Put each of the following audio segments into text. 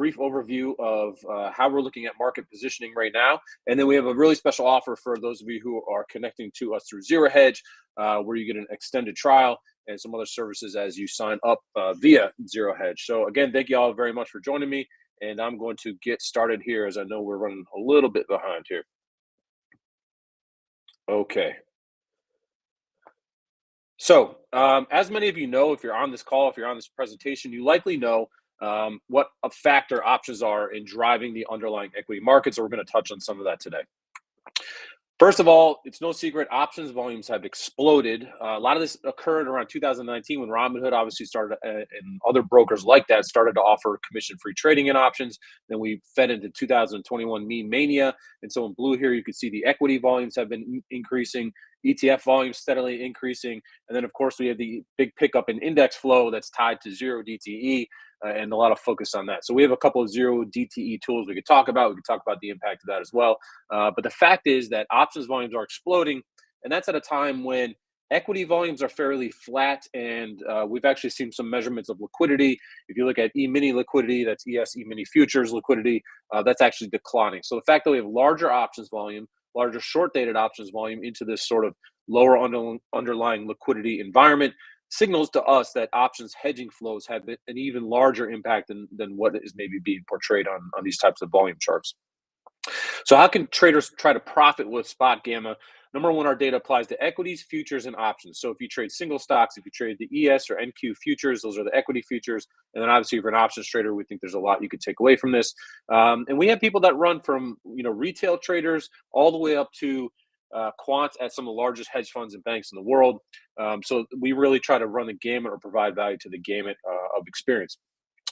brief overview of how we're looking at market positioning right now. And then we have a really special offer for those of you who are connecting to us through ZeroHedge, where you get an extended trial and some other services as you sign up via ZeroHedge. So again, thank you all very much for joining me. And I'm going to get started here as I know we're running a little bit behind here. Okay. So as many of you know, if you're on this call, if you're on this presentation, you likely know what a factor options are in driving the underlying equity markets. So we're going to touch on some of that today. First of all, it's no secret options volumes have exploded. A lot of this occurred around 2019 when Robinhood obviously started, and other brokers like that started to offer commission-free trading in options. Then we fed into 2021 meme mania. And so in blue here, you can see the equity volumes have been increasing, ETF volumes steadily increasing. And then, of course, we have the big pickup in index flow that's tied to zero DTE. And a lot of focus on that. So we have a couple of zero DTE tools we could talk about. We could talk about the impact of that as well. But the fact is that options volumes are exploding, and that's at a time when equity volumes are fairly flat, and we've actually seen some measurements of liquidity. If you look at E-mini liquidity, that's E-mini futures liquidity, that's actually declining. So the fact that we have larger options volume, larger short-dated options volume into this sort of lower underlying liquidity environment signals to us that options hedging flows have an even larger impact than what is maybe being portrayed on these types of volume charts. So how can traders try to profit with SpotGamma? Number one, our data applies to equities, futures, and options. So if you trade single stocks, if you trade the ES or NQ futures, those are the equity futures. And then obviously if you're an options trader, we think there's a lot you could take away from this. And we have people that run from retail traders all the way up to quants at some of the largest hedge funds and banks in the world. So we really try to run the gamut or provide value to the gamut of experience.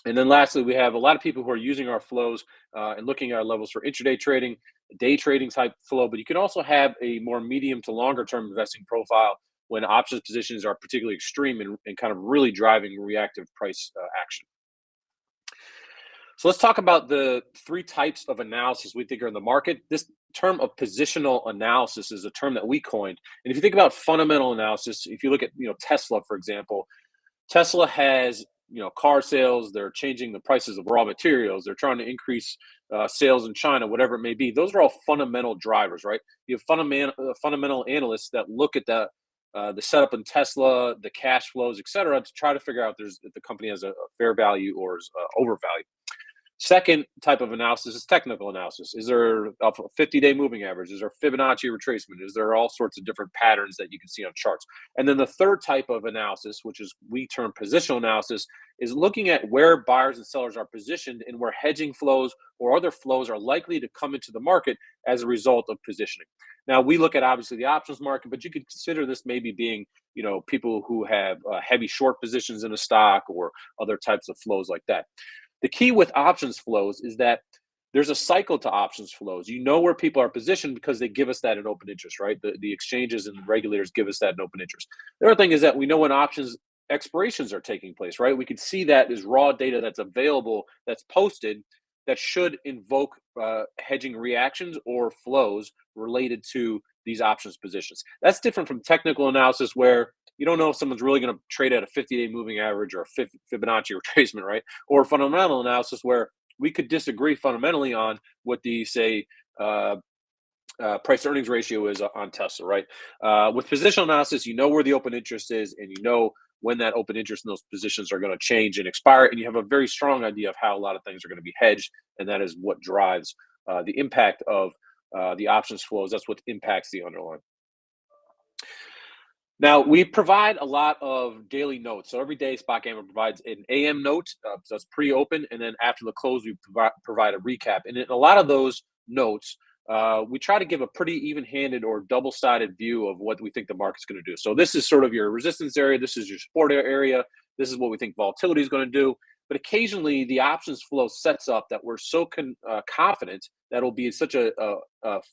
And then lastly, we have a lot of people who are using our flows and looking at our levels for intraday trading, day trading type flow, but you can also have a more medium to longer term investing profile when options positions are particularly extreme and kind of really driving reactive price action. So let's talk about the three types of analysis we think are in the market. This term of positional analysis is a term that we coined. And if you think about fundamental analysis, if you look at Tesla, for example, Tesla has car sales, they're changing the prices of raw materials, they're trying to increase sales in China, whatever it may be. Those are all fundamental drivers, right? You have fundamental analysts that look at the setup in Tesla, the cash flows, et cetera, to try to figure out if the company has a fair value or is overvalued. Second type of analysis is technical analysis. Is there a 50-day moving average? Is there Fibonacci retracement? Is there all sorts of different patterns that you can see on charts? And then the third type of analysis, which is we term positional analysis, is looking at where buyers and sellers are positioned and where hedging flows or other flows are likely to come into the market as a result of positioning. Now, we look at obviously the options market, but you could consider this maybe being people who have heavy short positions in a stock or other types of flows like that. The key with options flows is that there's a cycle to options flows. You know where people are positioned because they give us that in open interest, right? The exchanges and the regulators give us that in open interest. The other thing is that we know when options expirations are taking place, right? We can see that as raw data that's available, that's posted, that should invoke hedging reactions or flows related to these options positions. That's different from technical analysis where you don't know if someone's really going to trade at a 50-day moving average or a Fibonacci retracement, right? Or fundamental analysis where we could disagree fundamentally on what the, say, price earnings ratio is on Tesla, right? With positional analysis, you know where the open interest is and you know when that open interest in those positions are going to change and expire, and you have a very strong idea of how a lot of things are going to be hedged, and that is what drives the impact of the options flows. That's what impacts the underlying. Now, we provide a lot of daily notes. So every day, SpotGamma provides an AM note. So that's pre-open. And then after the close, we provide a recap. And in a lot of those notes, we try to give a pretty even-handed or double-sided view of what we think the market's going to do. So this is sort of your resistance area. This is your support area. This is what we think volatility is going to do. But occasionally, the options flow sets up that we're so confident that it'll be such a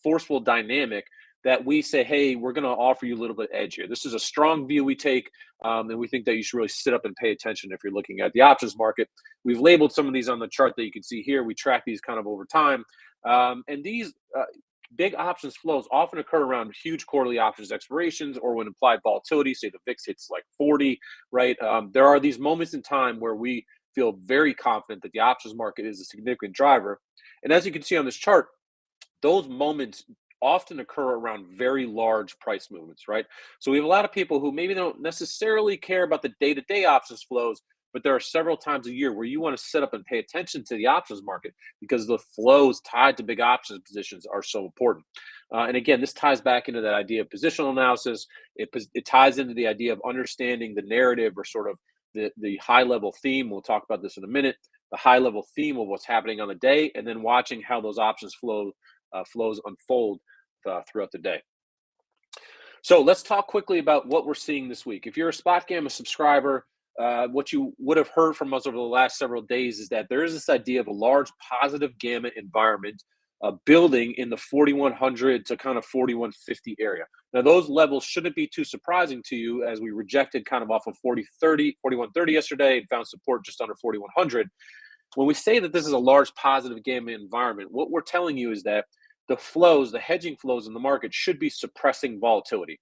forceful dynamic that we say, hey, we're going to offer you a little bit of edge here. This is a strong view we take, and we think that you should really sit up and pay attention if you're looking at the options market. We've labeled some of these on the chart that you can see here. We track these kind of over time. And these big options flows often occur around huge quarterly options expirations or when implied volatility, say the VIX hits like 40, right? There are these moments in time where we feel very confident that the options market is a significant driver. And as you can see on this chart, those moments often occur around very large price movements, right? So we have a lot of people who maybe don't necessarily care about the day-to-day options flows, but there are several times a year where you want to set up and pay attention to the options market because the flows tied to big options positions are so important. And again, this ties back into that idea of positional analysis. It ties into the idea of understanding the narrative or sort of the high level theme. We'll talk about this in a minute. The high level theme of what's happening on the day, and then watching how those options flows unfold throughout the day. So let's talk quickly about what we're seeing this week. If you're a SpotGamma subscriber, what you would have heard from us over the last several days is that there is this idea of a large positive gamma environment building in the 4100 to kind of 4150 area. Now, those levels shouldn't be too surprising to you, as we rejected kind of off of 4130 yesterday and found support just under 4100. When we say that this is a large positive gamma environment, what we're telling you is that the flows, the hedging flows in the market should be suppressing volatility.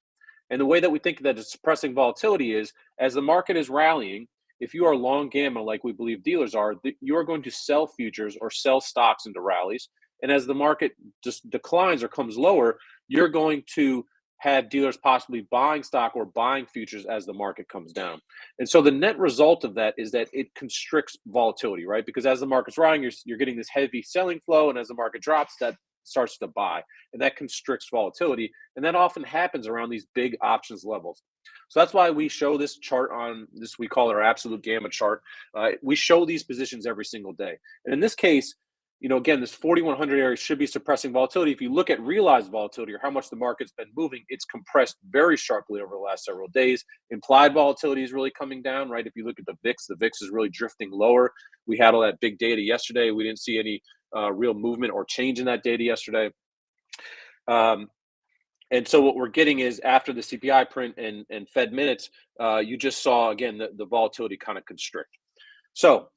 And the way that we think that it's suppressing volatility is as the market is rallying, if you are long gamma, like we believe dealers are, you are going to sell futures or sell stocks into rallies. And as the market just declines or comes lower, you're going to have dealers possibly buying stock or buying futures as the market comes down. And so the net result of that is that it constricts volatility, right? Because as the market's rising, you're getting this heavy selling flow, and as the market drops, that starts to buy, and that constricts volatility. And that often happens around these big options levels. So that's why we show this chart on this, we call it our absolute gamma chart. We show these positions every single day. And in this case, again, this 4100 area should be suppressing volatility. If you look at realized volatility or how much the market's been moving, it's compressed very sharply over the last several days. Implied volatility is really coming down, right? If you look at the VIX is really drifting lower. We had all that big data yesterday. We didn't see any real movement or change in that data yesterday. And so what we're getting is after the CPI print and Fed minutes, you just saw, again, the volatility kind of constrict. So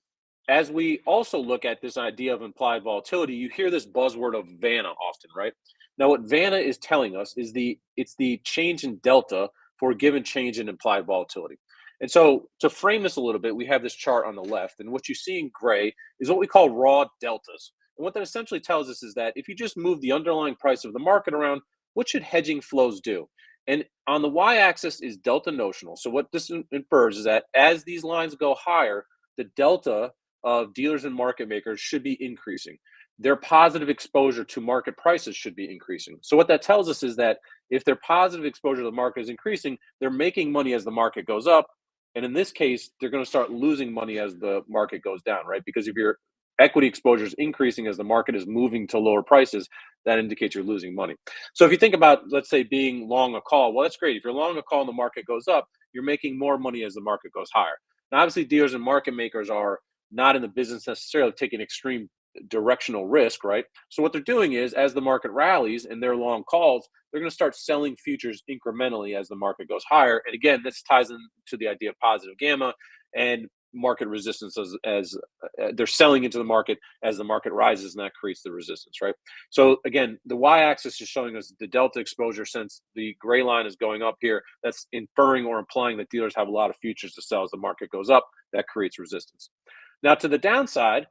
as we also look at this idea of implied volatility, you hear this buzzword of Vanna often, right? Now, what Vanna is telling us is it's the change in delta for a given change in implied volatility. And so to frame this a little bit, we have this chart on the left, and what you see in gray is what we call raw deltas. And what that essentially tells us is that if you just move the underlying price of the market around, what should hedging flows do? And on the y-axis is delta notional. So what this infers is that as these lines go higher, the delta of dealers and market makers should be increasing. Their positive exposure to market prices should be increasing. So what that tells us is that if their positive exposure to the market is increasing, they're making money as the market goes up. And in this case, they're going to start losing money as the market goes down, right? Because if your equity exposure is increasing as the market is moving to lower prices, that indicates you're losing money. So if you think about, let's say, being long a call, well, that's great. If you're long a call and the market goes up, you're making more money as the market goes higher. Now, obviously, dealers and market makers are not in the business necessarily of taking extreme directional risk, right? So what they're doing is, as the market rallies and they're long calls, they're going to start selling futures incrementally as the market goes higher. And again, this ties into the idea of positive gamma and market resistance as they're selling into the market as the market rises, and that creates the resistance, right? So again, the y-axis is showing us the delta exposure. Since the gray line is going up here, that's inferring or implying that dealers have a lot of futures to sell as the market goes up. That creates resistance. Now, to the downside,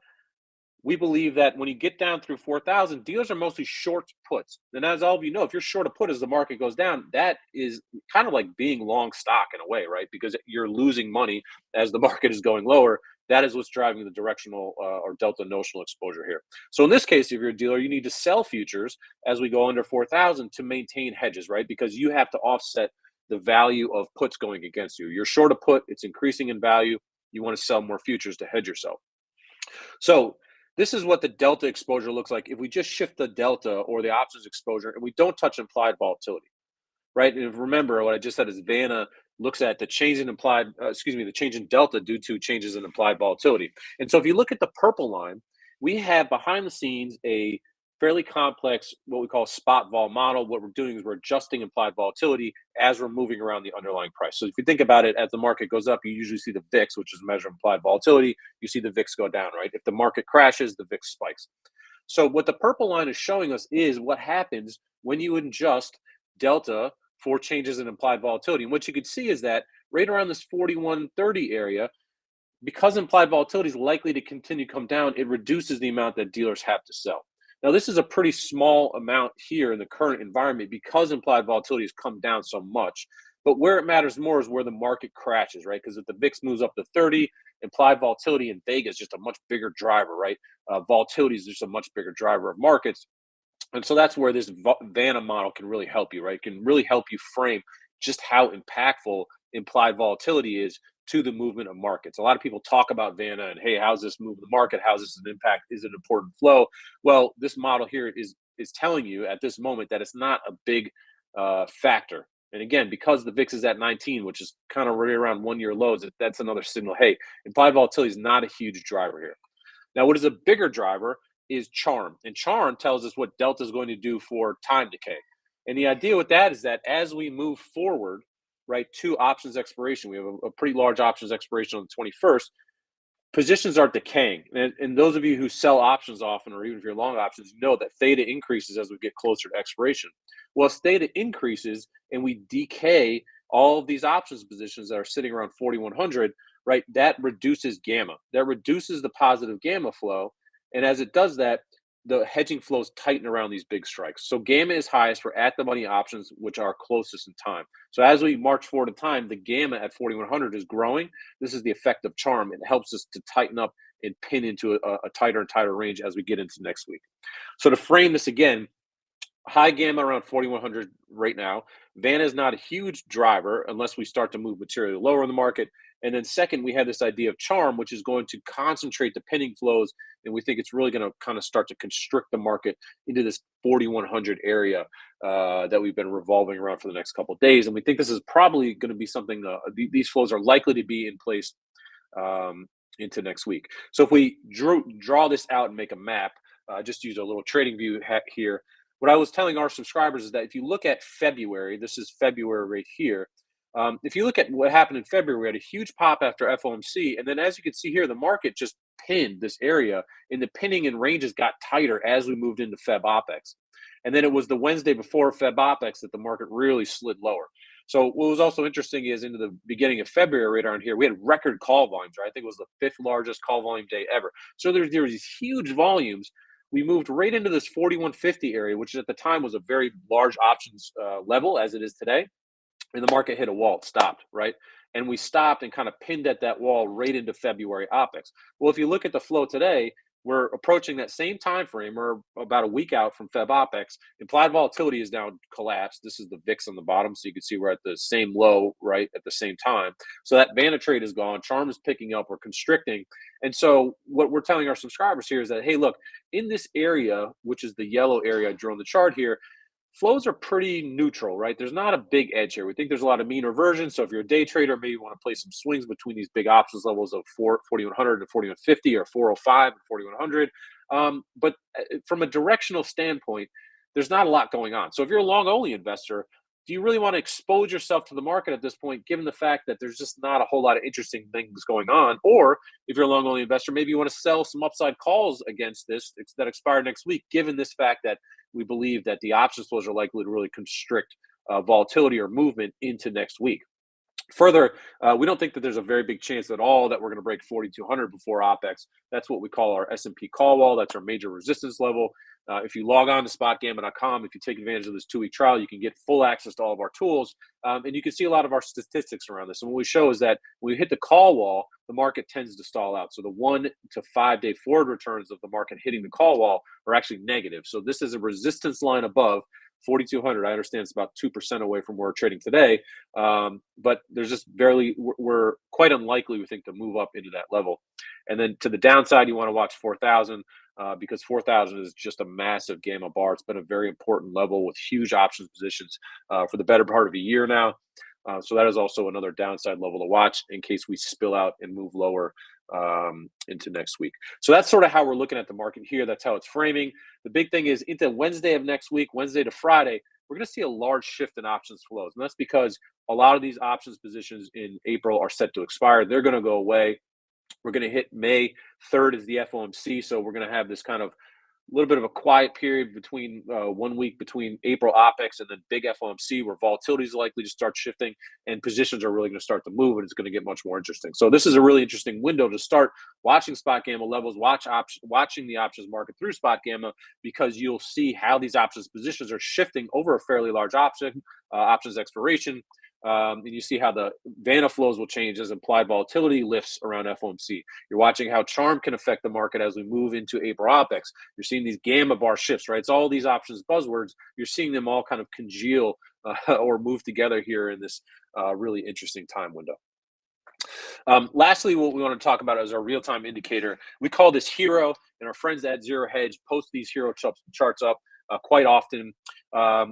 we believe that when you get down through 4,000, dealers are mostly short puts. And as all of you know, if you're short a put as the market goes down, that is kind of like being long stock in a way, right? Because you're losing money as the market is going lower. That is what's driving the directional or delta notional exposure here. So in this case, if you're a dealer, you need to sell futures as we go under 4,000 to maintain hedges, right? Because you have to offset the value of puts going against you. You're short a put, it's increasing in value. You want to sell more futures to hedge yourself. So this is what the delta exposure looks like if we just shift the delta or the options exposure and we don't touch implied volatility, right? And remember, what I just said is Vanna looks at the change in the change in delta due to changes in implied volatility. And so if you look at the purple line, we have behind the scenes a fairly complex, what we call spot vol model. What we're doing is we're adjusting implied volatility as we're moving around the underlying price. So if you think about it, as the market goes up, you usually see the VIX, which is a measure of implied volatility. You see the VIX go down, right? If the market crashes, the VIX spikes. So what the purple line is showing us is what happens when you adjust delta for changes in implied volatility. And what you can see is that right around this 4130 area, because implied volatility is likely to continue to come down, it reduces the amount that dealers have to sell. Now, this is a pretty small amount here in the current environment because implied volatility has come down so much. But where it matters more is where the market crashes, right? Because if the VIX moves up to 30, implied volatility in Vegas is just a much bigger driver, right? Volatility is just a much bigger driver of markets. And so that's where this Vanna model can really help you, right? It can really help you frame just how impactful implied volatility is to the movement of markets. A lot of people talk about Vanna and, hey, how's this move the market? How's this an impact? Is it an important flow? Well, this model here is telling you at this moment that it's not a big factor. And again, because the VIX is at 19, which is kind of right around 1 year lows, that's another signal. Hey, implied volatility is not a huge driver here. Now, what is a bigger driver is charm. And charm tells us what delta is going to do for time decay. And the idea with that is that as we move forward, right, to options expiration, we have a pretty large options expiration on the 21st, positions are decaying. And those of you who sell options often, or even if you're long options, know that theta increases as we get closer to expiration. Well, as theta increases and we decay all of these options positions that are sitting around 4,100, right, that reduces gamma. That reduces the positive gamma flow. And as it does that, the hedging flows tighten around these big strikes. So gamma is highest for at the money options, which are closest in time. So as we march forward in time, the gamma at 4,100 is growing. This is the effect of charm. It helps us to tighten up and pin into a tighter and tighter range as we get into next week. So to frame this again, high gamma around 4,100 right now. Vanna is not a huge driver unless we start to move materially lower in the market. And then second, we have this idea of charm, which is going to concentrate the pinning flows. And we think it's really going to kind of start to constrict the market into this 4,100 area that we've been revolving around for the next couple of days. And we think this is probably going to be something, these flows are likely to be in place into next week. So if we draw this out and make a map, just use a little trading view here. What I was telling our subscribers is that if you look at February, this is February right here. If you look at what happened in February, we had a huge pop after FOMC. And then as you can see here, the market just pinned this area, and the pinning and ranges got tighter as we moved into Feb OPEX. And then it was the Wednesday before Feb OPEX that the market really slid lower. So what was also interesting is into the beginning of February right around here, we had record call volumes, right? I think it was the 5th largest call volume day ever. So there were these huge volumes. We moved right into this 4150 area, which at the time was a very large options level as it is today. And the market hit a wall, it stopped, right? And we stopped and kind of pinned at that wall right into February OPEX. Well, if you look at the flow today, we're approaching that same time frame, or about a week out from Feb OPEX. Implied volatility is now collapsed. This is the VIX on the bottom, so you can see we're at the same low, right, at the same time. So that Vanna trade is gone. Charm is picking up. We're constricting. And so what we're telling our subscribers here is that, hey, look, in this area, which is the yellow area I drew on the chart here, flows are pretty neutral, right? There's not a big edge here. We think there's a lot of mean reversion. So if you're a day trader, maybe you want to play some swings between these big options levels of 4,100 and 4,150, or 405 and 4,100. But from a directional standpoint, there's not a lot going on. So if you're a long only investor, do you really want to expose yourself to the market at this point, given the fact that there's just not a whole lot of interesting things going on? Or if you're a long only investor, maybe you want to sell some upside calls against this that expire next week, given this fact that we believe that the options flows are likely to really constrict volatility or movement into next week. Further, we don't think that there's a very big chance at all that we're going to break 4,200 before OPEX. That's what we call our S&P call wall. That's our major resistance level. If you log on to SpotGamma.com, if you take advantage of this 2-week trial, you can get full access to all of our tools, and you can see a lot of our statistics around this. And what we show is that when we hit the call wall, the market tends to stall out. So the 1 to 5 day forward returns of the market hitting the call wall are actually negative. So this is a resistance line above 4,200. I understand it's about 2% away from where we're trading today, but there's just we're quite unlikely, we think, to move up into that level. And then to the downside, you want to watch 4,000 because 4,000 is just a massive gamma bar. It's been a very important level with huge options positions for the better part of a year now. So that is also another downside level to watch in case we spill out and move lower into next week. So that's sort of how we're looking at the market here. That's how it's framing. The big thing is into Wednesday of next week, Wednesday to Friday, we're going to see a large shift in options flows. And that's because a lot of these options positions in April are set to expire. They're going to go away. We're going to hit May 3rd is the FOMC. So we're going to have this kind of little bit of a quiet period between 1 week between April OPEX and then big FOMC, where volatility is likely to start shifting and positions are really going to start to move, and it's going to get much more interesting. So this is a really interesting window to start watching SpotGamma levels, watching the options market through SpotGamma, because you'll see how these options positions are shifting over a fairly large options expiration. And you see how the Vanna flows will change as implied volatility lifts around FOMC. You're watching how charm can affect the market as we move into April OPEX. You're seeing these gamma bar shifts, right? It's all these options buzzwords. You're seeing them all kind of congeal or move together here in this really interesting time window. Lastly, what we want to talk about is our real-time indicator. We call this Hero, and our friends at ZeroHedge post these Hero charts up quite often.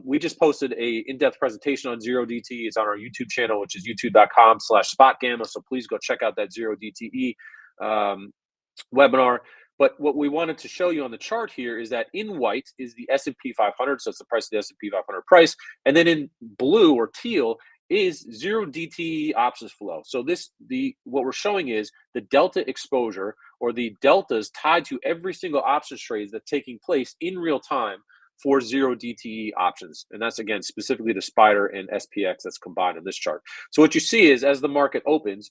We just posted a in-depth presentation on Zero DTE. It's on our YouTube channel, which is youtube.com/SpotGamma. So please go check out that Zero DTE webinar. But what we wanted to show you on the chart here is that in white is the S&P 500. So it's the price of the S&P 500 price. And then in blue or teal is Zero DTE options flow. So what we're showing is the delta exposure, or the deltas tied to every single options trade that's taking place in real time for Zero DTE options. And that's, again, specifically to Spider and SPX that's combined in this chart. So what you see is as the market opens,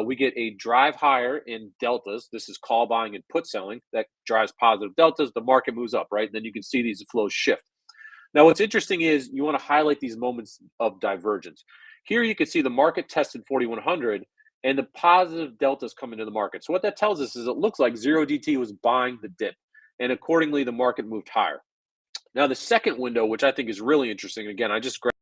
we get a drive higher in deltas. This is call buying and put selling. That drives positive deltas. The market moves up, right? And then you can see these flows shift. Now, what's interesting is you want to highlight these moments of divergence. Here you can see the market tested 4,100 and the positive deltas come into the market. So what that tells us is it looks like Zero DTE was buying the dip, and accordingly the market moved higher. Now, the second window, which I think is really interesting, again, I just grabbed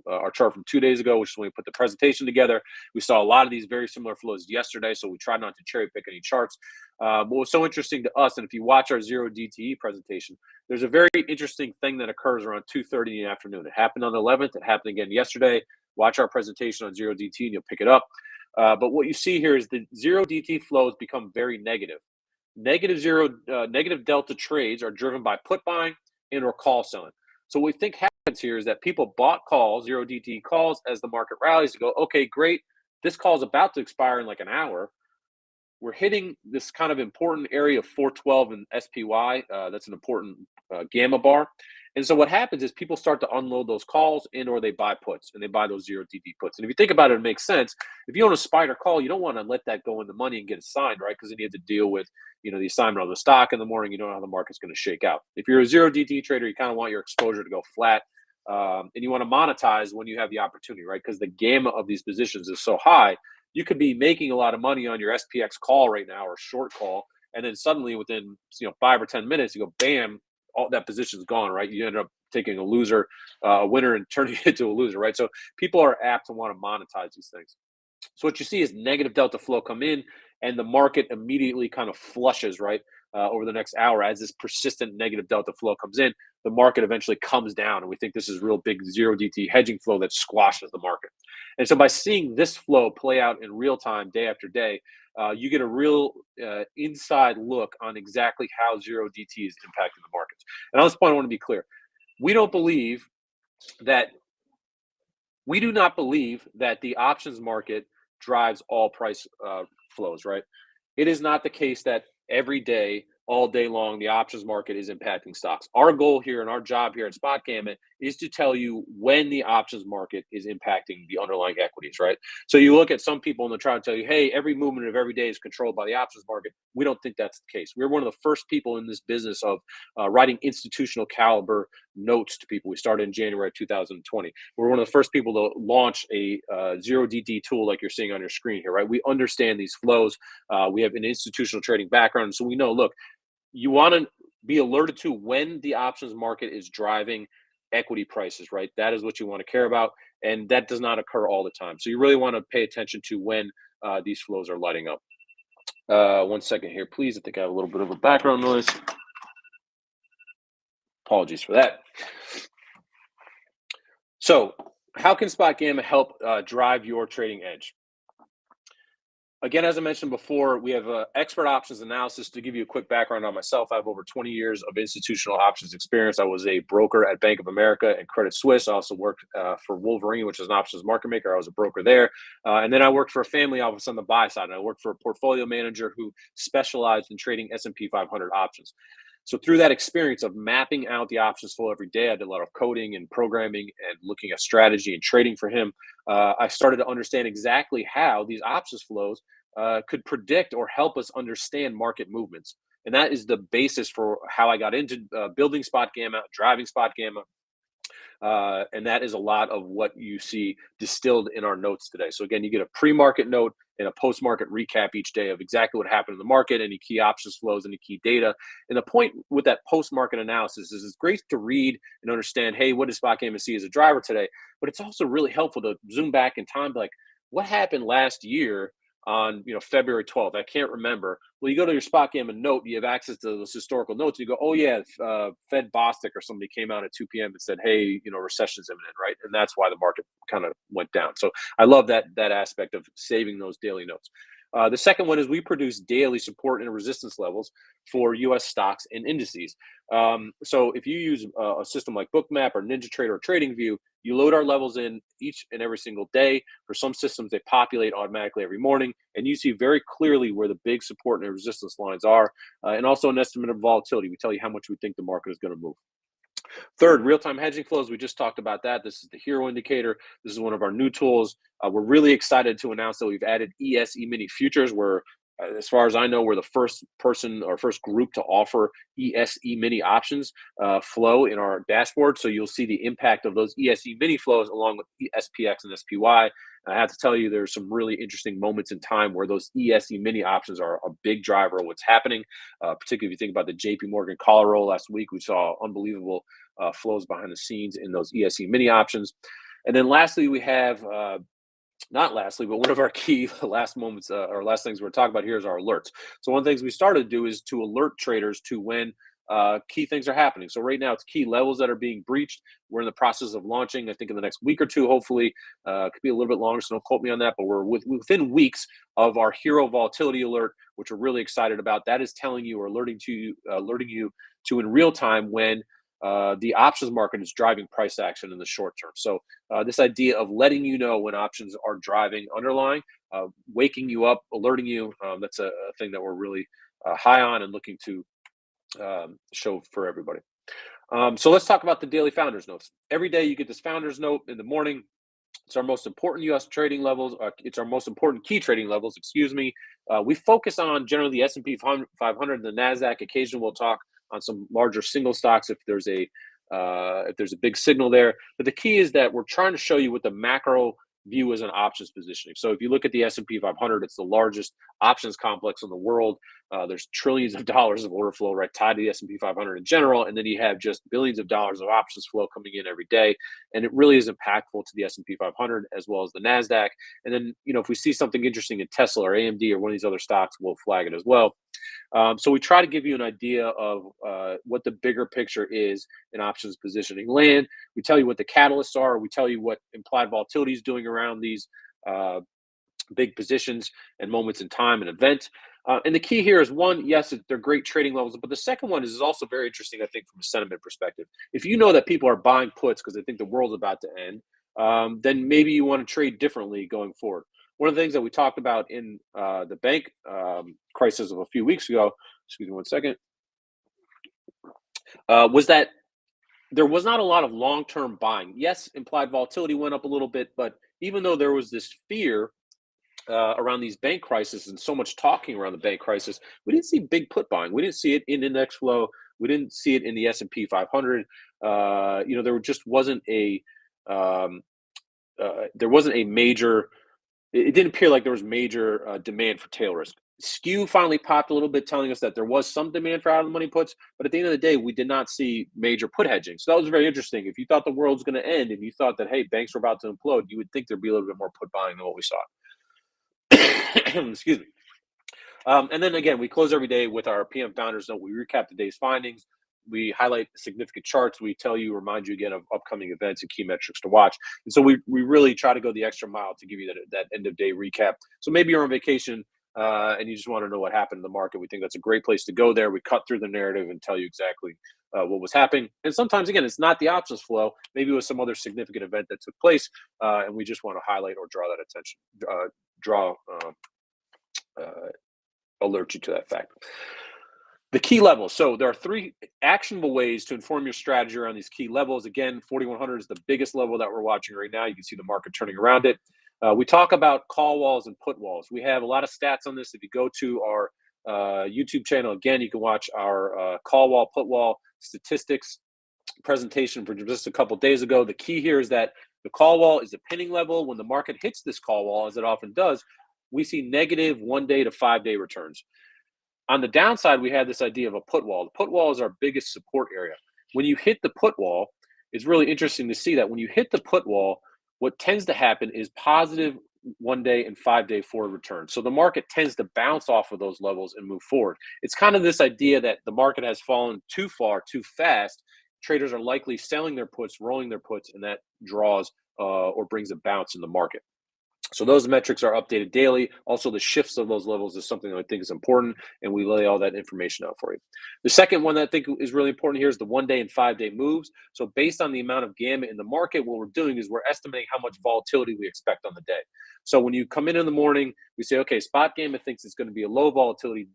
our chart from 2 days ago, which is when we put the presentation together. We saw a lot of these very similar flows yesterday, so we tried not to cherry pick any charts. What was so interesting to us, and if you watch our Zero DTE presentation, there's a very interesting thing that occurs around 2:30 in the afternoon. It happened on the 11th. It happened again yesterday. Watch our presentation on Zero DTE, and you'll pick it up. But what you see here is the Zero DTE flows become very negative. Negative delta trades are driven by put buying and or call selling. So what we think happens here is that people bought calls, Zero DTE calls, as the market rallies to go, okay, great, this call is about to expire in like an hour. We're hitting this kind of important area of 412 and SPY. That's an important gamma bar. And so what happens is people start to unload those calls and or they buy puts, and they buy those Zero DTE puts. And if you think about it, it makes sense. If you own a Spider call, you don't want to let that go in the money and get it signed, right? Because then you have to deal with the assignment of the stock in the morning. You don't know how the market's going to shake out. If you're a Zero DTE trader, you kind of want your exposure to go flat. And you want to monetize when you have the opportunity, right? Because the gamma of these positions is so high. You could be making a lot of money on your SPX call right now, or short call, and then suddenly within 5 or 10 minutes, you go bam, all that position's gone, right? You end up taking a winner, and turning it into a loser, right? So people are apt to want to monetize these things. So what you see is negative delta flow come in, and the market immediately kind of flushes, right? Over the next hour, as this persistent negative delta flow comes in, the market eventually comes down, and we think this is real big Zero DTE hedging flow that squashes the market. And so by seeing this flow play out in real time, day after day, you get a real inside look on exactly how Zero DTE is impacting the markets. And on this point, I want to be clear. We do not believe that the options market drives all price flows, right? It is not the case that every day, all day long, the options market is impacting stocks. Our goal here and our job here at SpotGamma is to tell you when the options market is impacting the underlying equities, right? So you look at some people and they'll try to tell you, hey, every movement of every day is controlled by the options market. We don't think that's the case. We're one of the first people in this business of writing institutional caliber notes to people. We started in January 2020. We're one of the first people to launch a Zero DTE tool like you're seeing on your screen here, right? We understand these flows. We have an institutional trading background. So we know, look, you want to be alerted to when the options market is driving equity prices, right? That is what you want to care about. And that does not occur all the time. So you really want to pay attention to when these flows are lighting up. 1 second here, please. I think I have a little bit of a background noise. Apologies for that. So how can SpotGamma help drive your trading edge? Again, as I mentioned before, we have expert options analysis. To give you a quick background on myself, I have over 20 years of institutional options experience. I was a broker at Bank of America and Credit Suisse. I also worked for Wolverine, which is an options market maker. I was a broker there. And then I worked for a family office on the buy side. And I worked for a portfolio manager who specialized in trading S&P 500 options. So through that experience of mapping out the options flow every day, I did a lot of coding and programming and looking at strategy and trading for him. I started to understand exactly how these options flows could predict or help us understand market movements. And that is the basis for how I got into building SpotGamma, driving SpotGamma, and that is a lot of what you see distilled in our notes today. So again, you get a pre-market note and a post-market recap each day of exactly what happened in the market, any key options flows, any key data. And the point with that post-market analysis is it's great to read and understand, hey, what does SpotGamma see as a driver today? But it's also really helpful to zoom back in time, like what happened last year on February 12th. I can't remember. Well, you go to your SpotGamma note, you have access to those historical notes. You go, oh yeah, Fed Bostic or somebody came out at 2 p.m. and said, hey, recession's imminent, right? And that's why the market kind of went down. So I love that aspect of saving those daily notes. The second one is we produce daily support and resistance levels for U.S. stocks and indices. So if you use a system like Bookmap or NinjaTrader or TradingView, you load our levels in each and every single day. For some systems, they populate automatically every morning, and you see very clearly where the big support and resistance lines are, and also an estimate of volatility. We tell you how much we think the market is going to move. Third, real-time hedging flows. We just talked about that. This is the hero indicator. This is one of our new tools. We're really excited to announce that we've added ES E-mini futures, where as far as I know, we're the first person or first group to offer ES E-mini options flow in our dashboard. So you'll see the impact of those ES E-mini flows along with SPX and SPY. I have to tell you, there's some really interesting moments in time where those ES E-mini options are a big driver of what's happening, particularly if you think about the JP Morgan collar roll last week. We saw unbelievable flows behind the scenes in those ES E-mini options. And then lastly, we have not lastly, but one of our key last moments or last things we're talking about here is our alerts. So one of the things we started to do is to alert traders to when key things are happening. So right now it's key levels that are being breached. We're in the process of launching, I think in the next week or two, hopefully. Could be a little bit longer, so don't quote me on that, but we're within weeks of our hero volatility alert, which we're really excited about. That is telling you or alerting you to in real time when the options market is driving price action in the short term. So this idea of letting you know when options are driving underlying, waking you up, alerting you, that's a thing that we're really high on and looking to show for everybody. So let's talk about the daily founders notes. Every day you get this founders note in the morning. It's our most important U.S. trading levels. It's our most important key trading levels, excuse me. We focus on generally the S&P 500 and the NASDAQ. Occasionally we'll talk on some larger single stocks if there's a big signal there. But the key is that we're trying to show you what the macro view is an options positioning. So if you look at the S&P 500, it's the largest options complex in the world. There's trillions of dollars of order flow right tied to the S&P 500 in general, and then you have just billions of dollars of options flow coming in every day, and it really is impactful to the S&P 500 as well as the NASDAQ. And then if we see something interesting in Tesla or AMD or one of these other stocks, we'll flag it as well. So we try to give you an idea of what the bigger picture is in options positioning land. We tell you what the catalysts are. We tell you what implied volatility is doing around these big positions and moments in time and event. And the key here is one, yes, they're great trading levels, but the second one is also very interesting, I think, from a sentiment perspective. If you know that people are buying puts because they think the world's about to end, then maybe you want to trade differently going forward. One of the things that we talked about in the bank crisis of a few weeks ago, excuse me one second, was that there was not a lot of long-term buying. Yes, implied volatility went up a little bit, but even though there was this fear around these bank crises and so much talking around the bank crisis, we didn't see big put buying. We didn't see it in index flow. We didn't see it in the S&P 500. There just wasn't a major. It didn't appear like there was major demand for tail risk. Skew finally popped a little bit, telling us that there was some demand for out-of-the-money puts, but at the end of the day, we did not see major put hedging. So that was very interesting. If you thought the world's going to end and you thought that, hey, banks were about to implode, you would think there'd be a little bit more put buying than what we saw. Excuse me. And then again, we close every day with our PM Founders Note. We recap the day's findings. We highlight significant charts. We remind you again of upcoming events and key metrics to watch. And so we really try to go the extra mile to give you that end of day recap. So maybe you're on vacation and you just want to know what happened in the market. We think that's a great place to go there. We cut through the narrative and tell you exactly what was happening. And sometimes, again, it's not the options flow. Maybe it was some other significant event that took place, and we just want to highlight or draw that attention, alert you to that fact. The key levels. So there are three actionable ways to inform your strategy around these key levels. Again, 4,100 is the biggest level that we're watching right now. You can see the market turning around it. We talk about call walls and put walls. We have a lot of stats on this. If you go to our YouTube channel, again, you can watch our call wall, put wall statistics presentation from just a couple days ago. The key here is that the call wall is a pinning level. When the market hits this call wall, as it often does, we see negative 1 day to 5 day returns. On the downside, we have this idea of a put wall. The put wall is our biggest support area. When you hit the put wall, it's really interesting to see that when you hit the put wall, what tends to happen is positive 1 day and 5 day forward return. So the market tends to bounce off of those levels and move forward. It's kind of this idea that the market has fallen too far, too fast. Traders are likely selling their puts, rolling their puts, and that draws or brings a bounce in the market. So those metrics are updated daily. Also, the shifts of those levels is something that I think is important, and we lay all that information out for you. The second one that I think is really important here is the 1 day and 5 day moves. So based on the amount of gamma in the market, what we're doing is we're estimating how much volatility we expect on the day. So when you come in the morning, we say, okay, SpotGamma thinks it's going to be a low volatility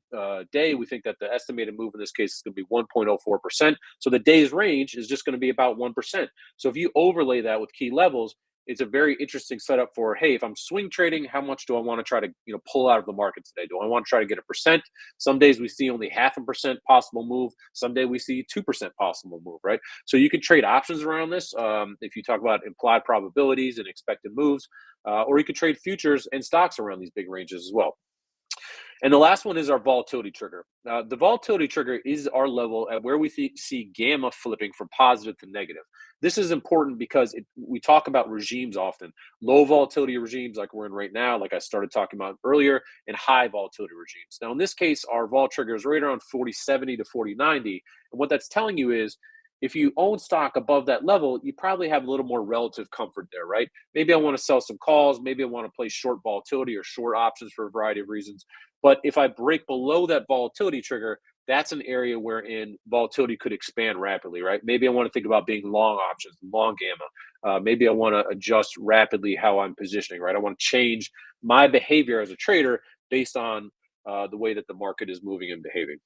day. We think that the estimated move in this case is going to be 1.04%. So the day's range is just going to be about 1%. So if you overlay that with key levels, it's a very interesting setup for, hey, if I'm swing trading, how much do I want to try to pull out of the market today? Do I want to try to get 1%? Some days we see only 0.5% possible move. Some day we see 2% possible move, right? So you can trade options around this if you talk about implied probabilities and expected moves, or you could trade futures and stocks around these big ranges as well. And the last one is our volatility trigger. The volatility trigger is our level at where we see gamma flipping from positive to negative. This is important because we talk about regimes often. Low volatility regimes like we're in right now, like I started talking about earlier, and high volatility regimes. Now, in this case, our vol trigger is right around 4070 to 4090. And what that's telling you is if you own stock above that level, you probably have a little more relative comfort there, right? Maybe I want to sell some calls. Maybe I want to play short volatility or short options for a variety of reasons. But if I break below that volatility trigger, that's an area wherein volatility could expand rapidly, right? Maybe I want to think about being long options, long gamma. Maybe I want to adjust rapidly how I'm positioning, right? I want to change my behavior as a trader based on the way that the market is moving and behaving.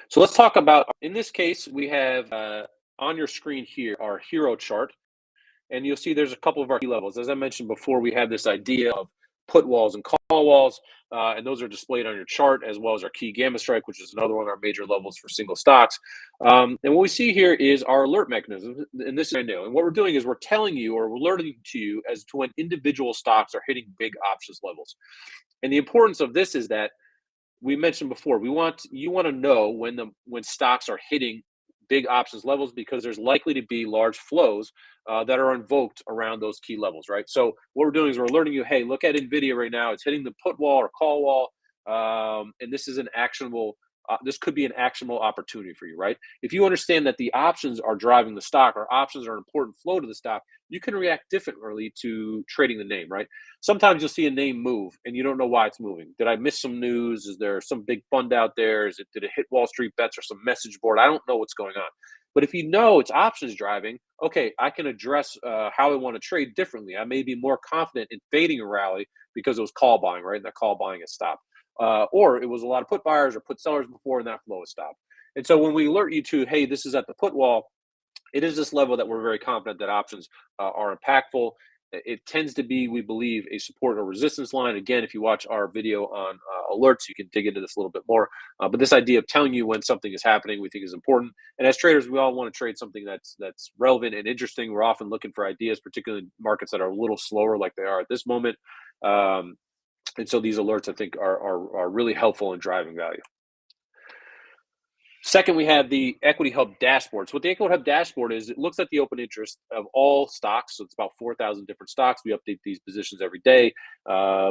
So let's talk about, in this case, we have on your screen here our hero chart. And you'll see there's a couple of our key levels. As I mentioned before, we have this idea of put walls and call walls, and those are displayed on your chart, as well as our key gamma strike, which is another one of our major levels for single stocks. And what we see here is our alert mechanism, and this is brand new. And what we're doing is we're telling you, or we're alerting to you as to when individual stocks are hitting big options levels. And the importance of this is that we mentioned before, you want to know when stocks are hitting big options levels because there's likely to be large flows that are invoked around those key levels, right? So what we're doing is we're alerting you, hey, look at NVIDIA right now. It's hitting the put wall or call wall, and this is an actionable. This could be an actionable opportunity for you, right? If you understand that the options are driving the stock or options are an important flow to the stock, you can react differently to trading the name, right? Sometimes you'll see a name move and you don't know why it's moving. Did I miss some news? Is there some big fund out there? Did it hit Wall Street bets or some message board? I don't know what's going on. But if you know it's options driving, okay, I can address how I want to trade differently. I may be more confident in fading a rally because it was call buying, right? And that call buying has stopped. Or it was a lot of put buyers or put sellers before and that flow has stopped. And so when we alert you to, hey, this is at the put wall, it is this level that we're very confident that options are impactful. It tends to be, we believe, a support or resistance line. Again, if you watch our video on alerts, you can dig into this a little bit more. But this idea of telling you when something is happening, we think is important. And as traders, we all want to trade something that's relevant and interesting. We're often looking for ideas, particularly in markets that are a little slower, like they are at this moment. And so these alerts, I think, are really helpful in driving value. Second, we have the Equity Hub dashboard. So what the Equity Hub dashboard is, it looks at the open interest of all stocks. So it's about 4,000 different stocks. We update these positions every day.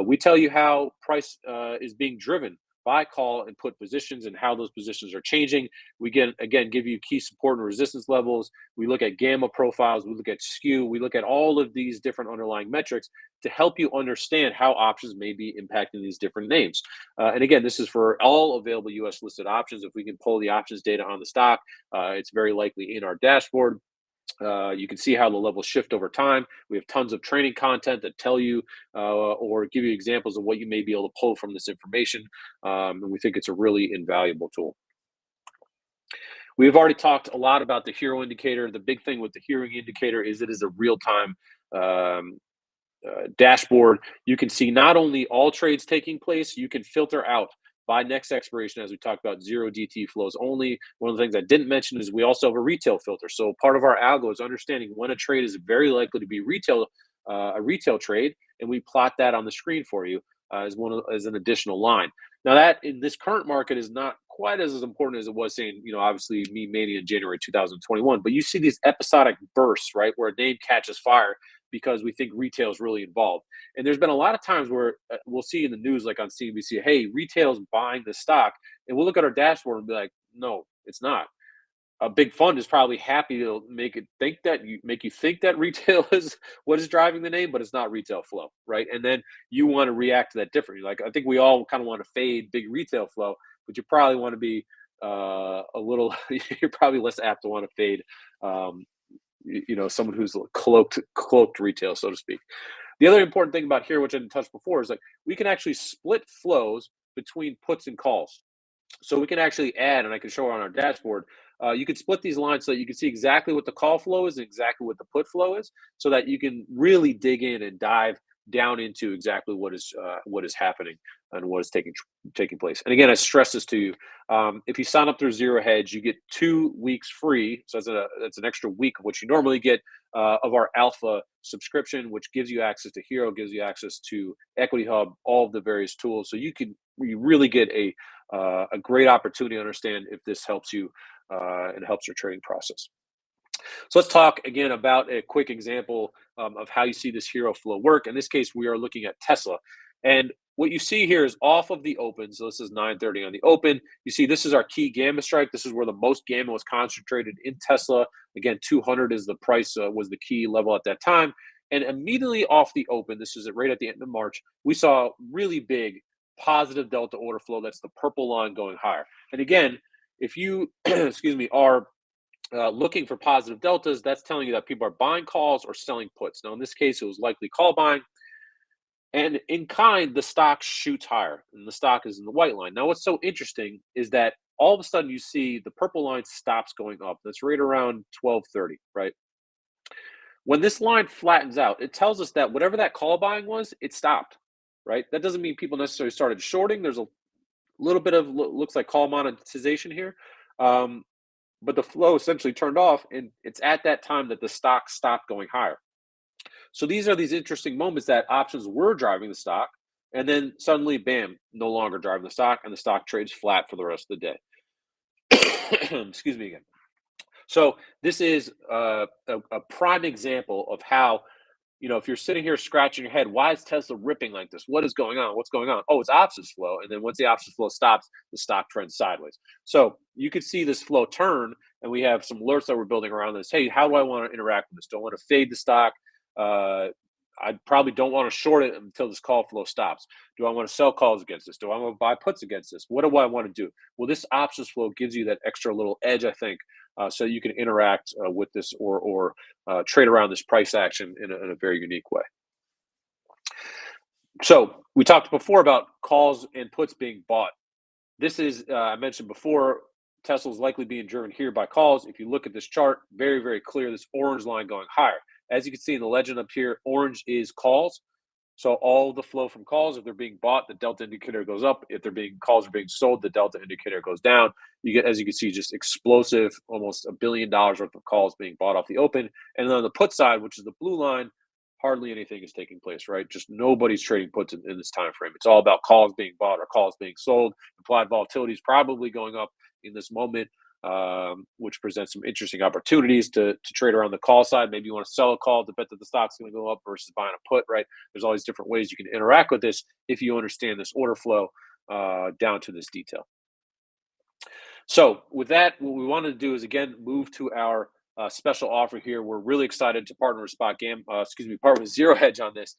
We tell you how price is being driven by call and put positions and how those positions are changing. We again give you key support and resistance levels. We look at gamma profiles. We look at skew. We look at all of these different underlying metrics to help you understand how options may be impacting these different names. And again, this is for all available U.S. listed options. If we can pull the options data on the stock, it's very likely in our dashboard. You can see how the levels shift over time. We have tons of training content that tell you or give you examples of what you may be able to pull from this information. And we think it's a really invaluable tool. We've already talked a lot about the hero indicator. The big thing with the hero indicator is it is a real-time um, dashboard. You can see not only all trades taking place, you can filter out by next expiration, as we talked about, zero DT flows only. One of the things I didn't mention is we also have a retail filter. So part of our algo is understanding when a trade is very likely to be a retail trade, and we plot that on the screen for you as an additional line. Now that in this current market is not quite as important as it was saying, obviously me mania in January 2021, but you see these episodic bursts, right, where a name catches fire because we think retail is really involved. And there's been a lot of times where we'll see in the news, like on CNBC, hey, retail's buying the stock. And we'll look at our dashboard and be like, no, it's not. A big fund is probably happy to make you think that retail is what is driving the name, but it's not retail flow, right? And then you want to react to that differently. Like I think we all kind of want to fade big retail flow, but you probably want to be a little. You're probably less apt to want to fade um, someone who's cloaked retail, so to speak. The other important thing about here, which I didn't touch before, is like we can actually split flows between puts and calls. So we can actually add, and I can show it on our dashboard. You can split these lines so that you can see exactly what the call flow is and exactly what the put flow is, so that you can really dig in and dive down into exactly what is happening and what is taking place. And again, I stress this to you: if you sign up through ZeroHedge, you get 2 weeks free. So that's an extra week of what you normally get of our Alpha subscription, which gives you access to Hero, gives you access to Equity Hub, all of the various tools. So you really get a great opportunity to understand if this helps you and helps your trading process. So let's talk again about a quick example of how you see this hero flow work. In this case, we are looking at Tesla. And what you see here is off of the open. So this is 9:30 on the open. You see this is our key gamma strike. This is where the most gamma was concentrated in Tesla. Again, 200 is the price, was the key level at that time. And immediately off the open, this is right at the end of March, we saw really big positive delta order flow. That's the purple line going higher. And again, if you, excuse me, are looking for positive deltas, that's telling you that people are buying calls or selling puts. Now, in this case, it was likely call buying. And in kind, the stock shoots higher, and the stock is in the white line. Now, what's so interesting is that all of a sudden you see the purple line stops going up. That's right around 12:30, right? When this line flattens out, it tells us that whatever that call buying was, it stopped, right? That doesn't mean people necessarily started shorting. There's a little bit of looks like call monetization here. Um, but the flow essentially turned off, and it's at that time that the stock stopped going higher. So these are these interesting moments that options were driving the stock, and then suddenly, bam, no longer driving the stock, and the stock trades flat for the rest of the day. Excuse me again. So this is a prime example of how, if you're sitting here scratching your head, why is Tesla ripping like this? What is going on? What's going on? Oh, it's options flow. And then once the options flow stops, the stock trends sideways. So you could see this flow turn, and we have some alerts that we're building around this. Hey, how do I want to interact with this? Do I want to fade the stock? I probably don't want to short it until this call flow stops. Do I want to sell calls against this? Do I want to buy puts against this? What do I want to do? Well, this options flow gives you that extra little edge, I think, so you can interact with this or trade around this price action in a very unique way. So we talked before about calls and puts being bought. This is, I mentioned before, Tesla's likely being driven here by calls. If you look at this chart, very, very clear, this orange line going higher. As you can see in the legend up here, orange is calls. So all the flow from calls, if they're being bought, the delta indicator goes up. If calls are being sold, the delta indicator goes down. You get, as you can see, just explosive, almost $1 billion worth of calls being bought off the open. And then on the put side, which is the blue line, hardly anything is taking place, right? Just nobody's trading puts in this time frame. It's all about calls being bought or calls being sold. Implied volatility is probably going up in this moment, which presents some interesting opportunities to trade around the call side. Maybe you want to sell a call to bet that the stock's going to go up versus buying a put, right? There's all these different ways you can interact with this if you understand this order flow down to this detail. So with that, what we wanted to do is, again, move to our special offer here. We're really excited to partner with partner with ZeroHedge on this.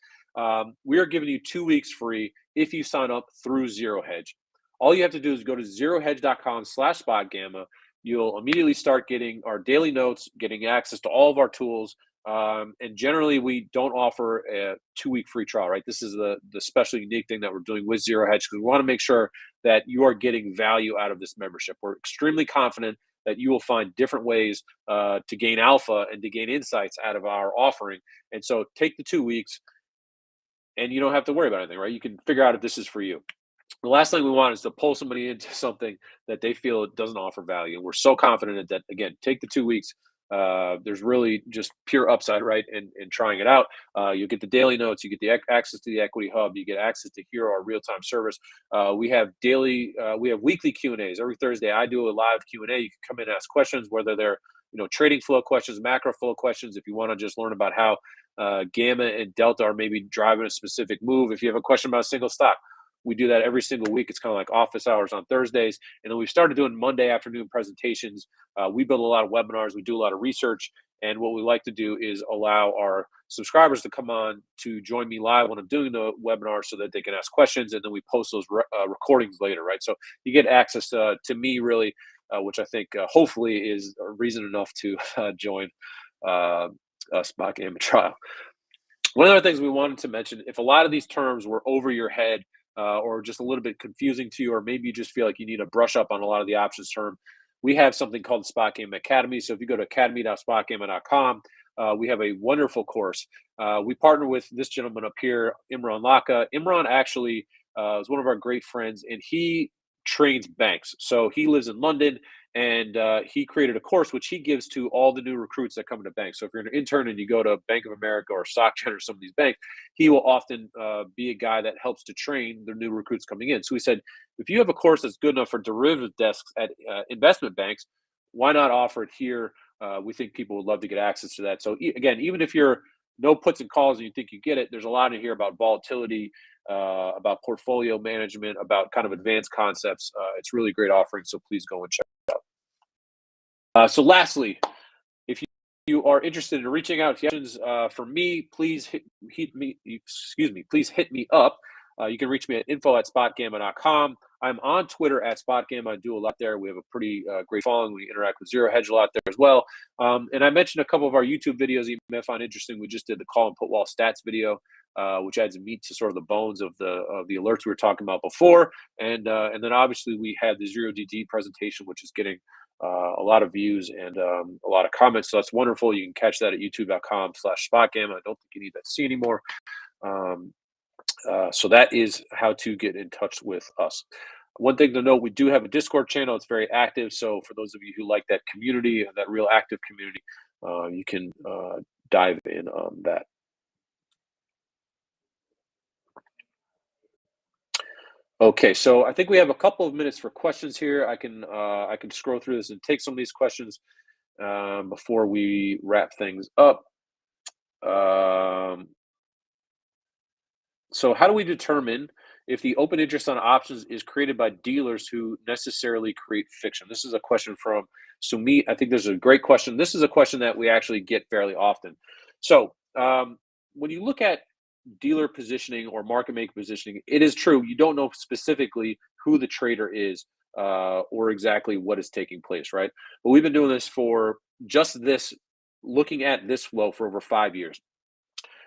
We are giving you 2 weeks free if you sign up through ZeroHedge. All you have to do is go to zerohedge.com/SpotGamma. you'll immediately start getting our daily notes, getting access to all of our tools. And generally, we don't offer a 2-week free trial, right? This is the special unique thing that we're doing with ZeroHedge because we want to make sure that you are getting value out of this membership. We're extremely confident that you will find different ways to gain alpha and to gain insights out of our offering. And so take the 2 weeks and you don't have to worry about anything, right? You can figure out if this is for you. The last thing we want is to pull somebody into something that they feel it doesn't offer value. And we're so confident that, again, take the 2 weeks. There's really just pure upside, right? In trying it out. You get the daily notes, you get the access to the Equity Hub, you get access to Hero, our real-time service. We have weekly Q&As. Every Thursday, I do a live Q&A. You can come in and ask questions, whether they're trading flow questions, macro flow questions. If you want to just learn about how Gamma and Delta are maybe driving a specific move. If you have a question about a single stock, we do that every single week. It's kind of like office hours on Thursdays. And then we started doing Monday afternoon presentations. We build a lot of webinars. We do a lot of research. And what we like to do is allow our subscribers to come on to join me live when I'm doing the webinar so that they can ask questions. And then we post those recordings later, right? So you get access to me, really, which I think hopefully is a reason enough to join a SpotGamma trial. One of the things we wanted to mention, if a lot of these terms were over your head, or just a little bit confusing to you, or maybe you just feel like you need to brush up on a lot of the options term, we have something called the SpotGamma Academy. So if you go to academy.spotgamma.com, we have a wonderful course. We partner with this gentleman up here, Imran Laka. Imran actually is one of our great friends, and he trains banks. So he lives in London, and he created a course which he gives to all the new recruits that come into banks. So if you're an intern and you go to Bank of America or SocGen or some of these banks, he will often be a guy that helps to train the new recruits coming in. So we said, if you have a course that's good enough for derivative desks at investment banks, why not offer it here? We think people would love to get access to that. So again, even if you're no puts and calls and you think you get it, there's a lot in here about volatility, about portfolio management, about kind of advanced concepts. It's really great offering, so please go and check it out. So lastly, if you are interested in reaching out, if you have questions for me, please hit me up. You can reach me at info@spotgamma.com. I'm on Twitter at SpotGamma. I do a lot there. We have a pretty great following. We interact with ZeroHedge a lot there as well. And I mentioned a couple of our YouTube videos you may find interesting. We just did the call and put wall stats video, which adds meat to sort of the bones of the alerts we were talking about before. And then obviously we had the Zero DD presentation, which is getting a lot of views and a lot of comments. So that's wonderful. You can catch that at youtube.com/SpotGamma. I don't think you need that to see anymore. So that is how to get in touch with us. One thing to note, we do have a Discord channel. It's very active. So for those of you who like that community, that real active community, you can dive in on that. Okay, so I think we have a couple of minutes for questions here. I can scroll through this and take some of these questions before we wrap things up. So how do we determine if the open interest on options is created by dealers who necessarily create fiction? This is a question from Sumit. I think this is a great question. This is a question that we actually get fairly often. So when you look at dealer positioning or market maker positioning, it is true. You don't know specifically who the trader is or exactly what is taking place, right? But we've been doing this for just this, looking at this flow for over 5 years.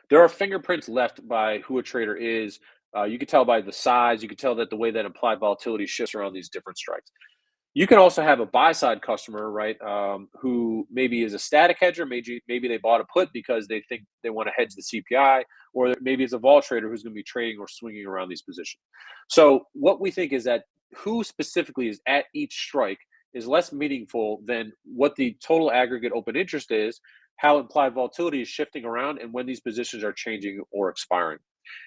There are fingerprints left by who a trader is. You can tell by the size. You can tell that the way that implied volatility shifts around these different strikes. You can also have a buy side customer, right, who maybe is a static hedger. Maybe they bought a put because they think they want to hedge the CPI, or maybe it's a vol trader who's going to be trading or swinging around these positions. So what we think is that who specifically is at each strike is less meaningful than what the total aggregate open interest is, how implied volatility is shifting around, and when these positions are changing or expiring.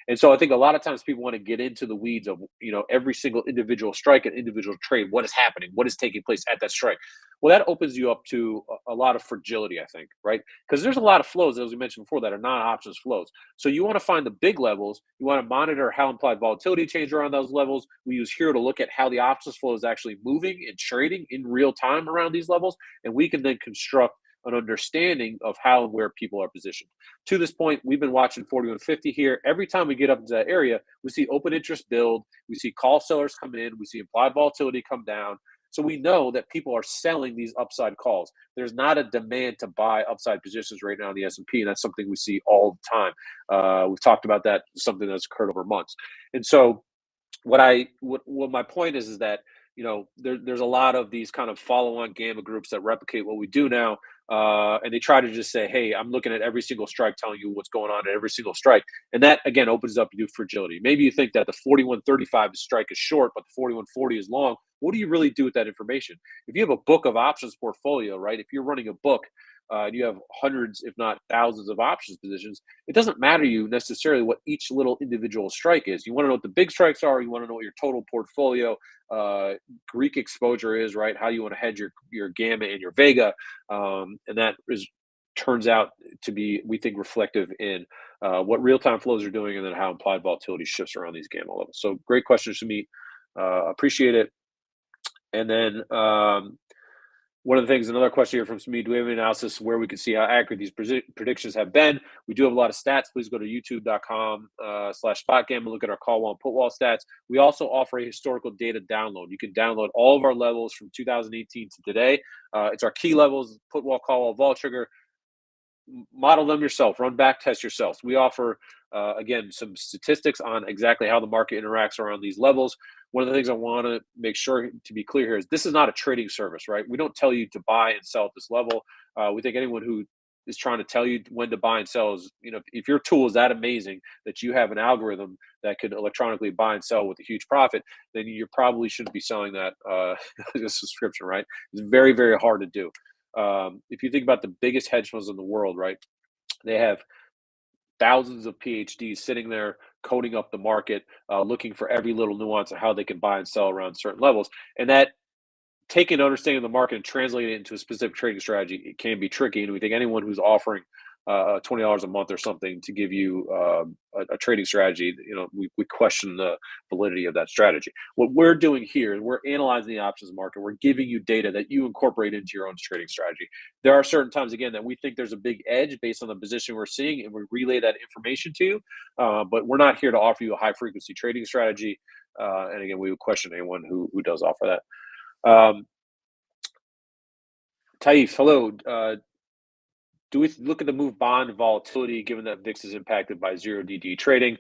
And so I think a lot of times people want to get into the weeds of, every single individual strike and individual trade. What is happening? What is taking place at that strike? Well, that opens you up to a lot of fragility, I think, right? Because there's a lot of flows, as we mentioned before, that are non-options flows. So you want to find the big levels. You want to monitor how implied volatility changes around those levels. We use Hero to look at how the options flow is actually moving and trading in real time around these levels. And we can then construct an understanding of how and where people are positioned. To this point, we've been watching 4150 here. Every time we get up into that area, we see open interest build, we see call sellers come in, we see implied volatility come down. So we know that people are selling these upside calls. There's not a demand to buy upside positions right now in the S&P, and that's something we see all the time. We've talked about that, something that's occurred over months. And so what my point is that there's a lot of these kind of follow-on gamma groups that replicate what we do now, and they try to just say, hey, I'm looking at every single strike, telling you what's going on at every single strike. And that again opens up new fragility. Maybe you think that the 41.35 strike is short, but the 41.40 is long. What do you really do with that information? If you have a book of options portfolio, right? If you're running a book, and you have hundreds, if not thousands, of options positions, it doesn't matter to you necessarily what each little individual strike is. You want to know what the big strikes are. You want to know what your total portfolio Greek exposure is, right? How you want to hedge your gamma and your vega, and that turns out to be, we think, reflective in what real-time flows are doing, and then how implied volatility shifts around these gamma levels. So great questions to me. Appreciate it. And then one of the things, another question here from Smeed, do we have any analysis where we can see how accurate these predictions have been? We do have a lot of stats. Please go to youtube.com/SpotGamma, look at our call wall and put wall stats. We also offer a historical data download. You can download all of our levels from 2018 to today. It's our key levels, put wall, call wall, vol trigger. Model them yourself, run back test yourselves. We offer, again, some statistics on exactly how the market interacts around these levels. One of the things I want to make sure to be clear here is this is not a trading service, right? We don't tell you to buy and sell at this level. We think anyone who is trying to tell you when to buy and sell is, if your tool is that amazing that you have an algorithm that could electronically buy and sell with a huge profit, then you probably shouldn't be selling that as a subscription, right? It's very, very hard to do. If you think about the biggest hedge funds in the world, right, they have thousands of PhDs sitting there coding up the market, looking for every little nuance of how they can buy and sell around certain levels. And that taking understanding the market and translating it into a specific trading strategy, it can be tricky. And we think anyone who's offering $20 a month or something to give you a trading strategy, we question the validity of that strategy. What we're doing here is we're analyzing the options market. We're giving you data that you incorporate into your own trading strategy. There are certain times, again, that we think there's a big edge based on the position we're seeing, and we relay that information to you. But we're not here to offer you a high frequency trading strategy. And again, we would question anyone who does offer that. Taif, hello. Do we look at the move bond volatility given that VIX is impacted by 0DD trading?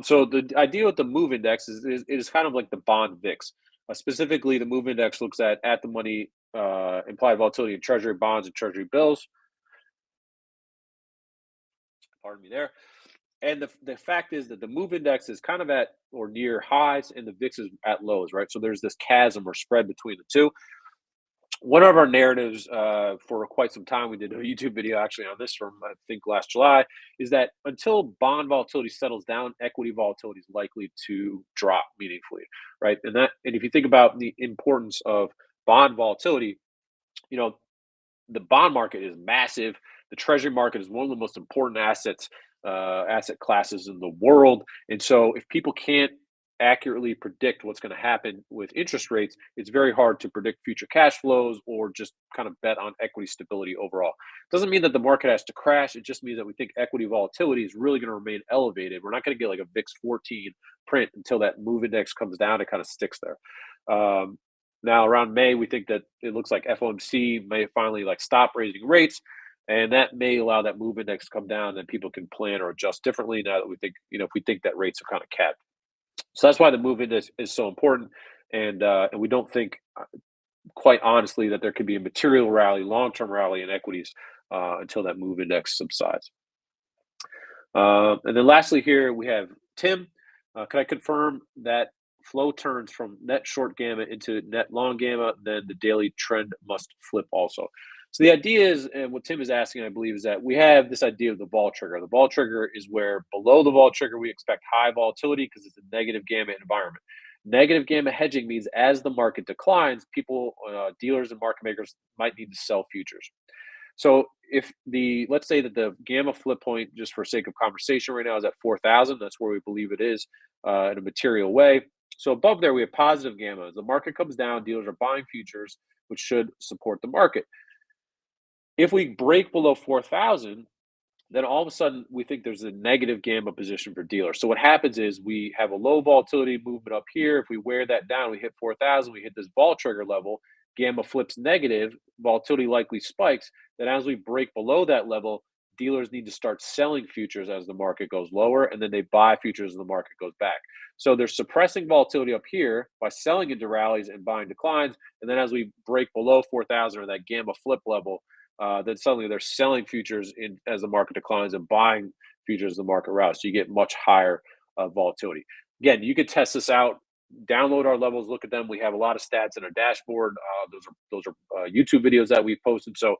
So the idea with the move index is kind of like the bond VIX. Specifically, the move index looks at the money implied volatility in treasury bonds and treasury bills. Pardon me there. And the fact is that the move index is kind of at or near highs and the VIX is at lows, right? So there's this chasm or spread between the two. One of our narratives for quite some time, we did a YouTube video actually on this from, I think, last July, is that until bond volatility settles down, equity volatility is likely to drop meaningfully, right? And if you think about the importance of bond volatility, the bond market is massive. The treasury market is one of the most important asset classes in the world. And so if people can't accurately predict what's going to happen with interest rates, it's very hard to predict future cash flows or just kind of bet on equity stability overall. Doesn't mean that the market has to crash. It just means that we think equity volatility is really going to remain elevated. We're not going to get like a VIX 14 print until that move index comes down. It kind of sticks there. Now around May, we think that it looks like FOMC may finally stop raising rates, and that may allow that move index to come down, and people can plan or adjust differently now that we think, if we think that rates are kind of capped. So that's why the move index is so important, and we don't think, quite honestly, that there could be a material rally, long-term rally in equities until that move index subsides. And then lastly here we have Tim. Can I confirm that flow turns from net short gamma into net long gamma, then the daily trend must flip also? So the idea is, and what Tim is asking, I believe, is that we have this idea of the vol trigger. The vol trigger is where below the vol trigger, we expect high volatility because it's a negative gamma environment. Negative gamma hedging means as the market declines, people, dealers and market makers might need to sell futures. So if let's say that the gamma flip point, just for sake of conversation right now, is at 4,000, that's where we believe it is in a material way. So above there, we have positive gamma. As the market comes down, dealers are buying futures, which should support the market. If we break below 4,000, then all of a sudden we think there's a negative gamma position for dealers. So what happens is we have a low volatility movement up here. If we wear that down, we hit 4,000, we hit this vol trigger level, gamma flips negative, volatility likely spikes. Then as we break below that level, dealers need to start selling futures as the market goes lower, and then they buy futures as the market goes back. So they're suppressing volatility up here by selling into rallies and buying declines. And then as we break below 4,000 or that gamma flip level, then suddenly they're selling futures in as the market declines and buying futures as the market rallies. So you get much higher volatility. Again, you could test this out. Download our levels, look at them. We have a lot of stats in our dashboard. Those are YouTube videos that we've posted. So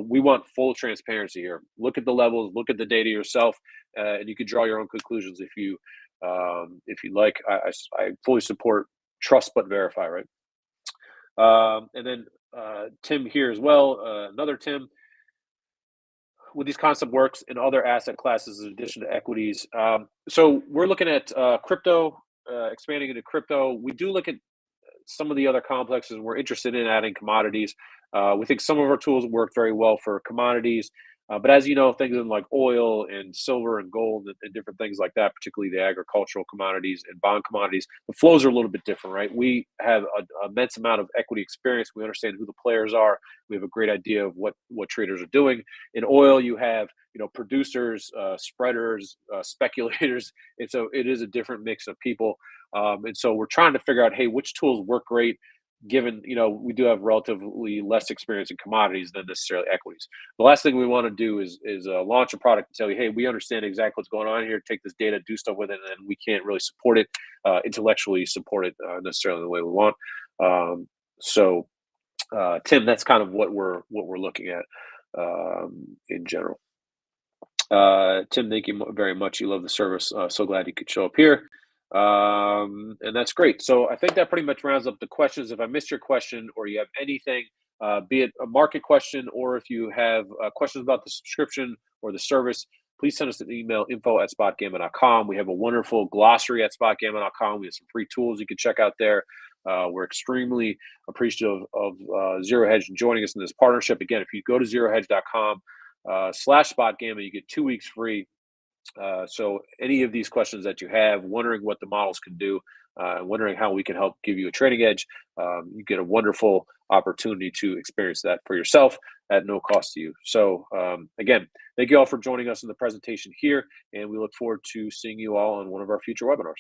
we want full transparency here. Look at the levels, look at the data yourself, and you can draw your own conclusions if you like. I fully support trust but verify, right? And then Tim here as well, another Tim. Would these concept works in other asset classes in addition to equities? So we're looking at crypto, expanding into crypto. We do look at some of the other complexes. We're interested in adding commodities. We think some of our tools work very well for commodities. But as you know, things in like oil and silver and gold and different things like that, particularly the agricultural commodities and bond commodities, the flows are a little bit different, right? We have an immense amount of equity experience. We understand who the players are. We have a great idea of what traders are doing. In oil, you have producers, spreaders, speculators, and so it is a different mix of people. And so we're trying to figure out, hey, which tools work great given we do have relatively less experience in commodities than necessarily equities. The last thing we want to do is launch a product and tell you, hey, we understand exactly what's going on here, take this data, do stuff with it, and then we can't really support it, intellectually support it necessarily the way we want. So Tim, that's kind of what we're looking at in general. Tim, thank you very much. You love the service. So glad you could show up here. And that's great. So I think that pretty much rounds up the questions. If I missed your question or you have anything, be it a market question or if you have questions about the subscription or the service, please send us an email, info@spotgamma.com. We have a wonderful glossary at spotgamma.com. We have some free tools you can check out there. We're extremely appreciative of ZeroHedge joining us in this partnership. Again, if you go to zerohedge.com /spotgamma, you get 2 weeks free. So any of these questions that you have, wondering what the models can do, wondering how we can help give you a trading edge, you get a wonderful opportunity to experience that for yourself at no cost to you. So again, thank you all for joining us in the presentation here, and we look forward to seeing you all on one of our future webinars.